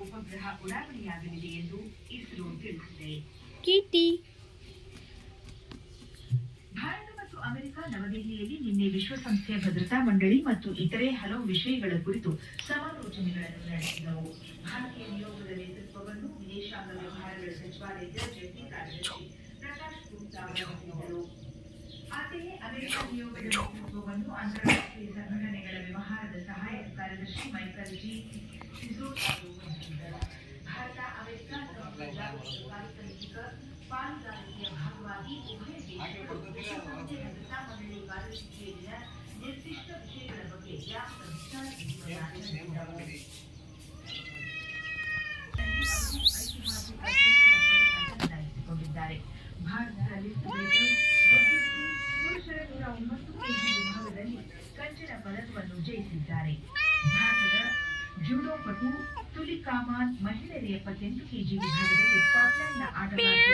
ಉಪಗ್ರಹ ಉಡಾವಣೆಯಾಗಲಿದೆ ಎಂದು ಇಸ್ರೋ ತಿಳಿಸಿದೆ. ಭಾರತ ಮತ್ತು ಅಮೆರಿಕ ನವದೆಹಲಿಯಲ್ಲಿ ನಿನ್ನೆ ವಿಶ್ವಸಂಸ್ಥೆಯ ಭದ್ರತಾ ಮಂಡಳಿ ಮತ್ತು ಇತರೆ ಹಲವು ವಿಷಯಗಳ ಕುರಿತು ಸಮಾಲೋಚನೆಗಳನ್ನು ನಡೆಸಿದವು. ಭಾರತೀಯ ನಿಯೋಗದ ನೇತೃತ್ವವನ್ನು ವಿದೇಶಾಂಗ ವ್ಯವಹಾರಗಳ ಸಚಿವಾಲಯದ ಜಂಟಿ ಕಾರ್ಯದರ್ಶಿ ಪ್ರಕಾಶ್ ಗುಪ್ತಾ ವಹಿಸಿದ್ದರು. ಅಂತೆಯೇ ಅಮೆರಿಕ ನಿಯೋಗದ ನೇತೃತ್ವವನ್ನು ಅಂತಾರಾಷ್ಟ್ರೀಯ ಸಂಘಟನೆಗಳ ವ್ಯವಹಾರದ ಸಹಾಯಕ ಕಾರ್ಯದರ್ಶಿ ಮೈಕಲ್ ಜಿ ಸಿಜೋಟ್ ಅವರು ವಹಿಸಿದ್ದರು. ಭಾರತ ಅಮೆರಿಕ ಕಾರ್ಯತಂತ್ರಿಕ ಪಾಲುದಾರಿಕೆಯ ಭಾಗವಾಗಿ ಉಭಯ ದೇಶಗಳು ವಿಶ್ವಸಂಸ್ಥೆ ಭದ್ರತಾ ಮಂಡಳಿ ಕಾರ್ಯಸೂಚಿಯಲ್ಲಿನ ನಿರ್ದಿಷ್ಟ ವಿಷಯಗಳ ಬಗ್ಗೆ ವ್ಯಾಪಕ ವಿಚಾರ ನಡೆಸಿಕೊಂಡಿದ್ದಾರೆ. ಭಾರತದ ಪುರುಷರ 109 ಕೆಜಿ ವಿಭಾಗದಲ್ಲಿ ಕಂಚಿನ ಪದಕವನ್ನು ಜಯಿಸಿದ್ದಾರೆ. ಭಾರತದ ಜೂಡೋ ಪಟು ತುಲಿಕಾಮಾನ್ ಮಹಿಳೆಯರ 78 ಕೆಜಿ ವಿಭಾಗದಲ್ಲಿ ಸ್ಕಾಟ್ಲೆಂಡ್ನ ಆಟಗಾರ್ತಿ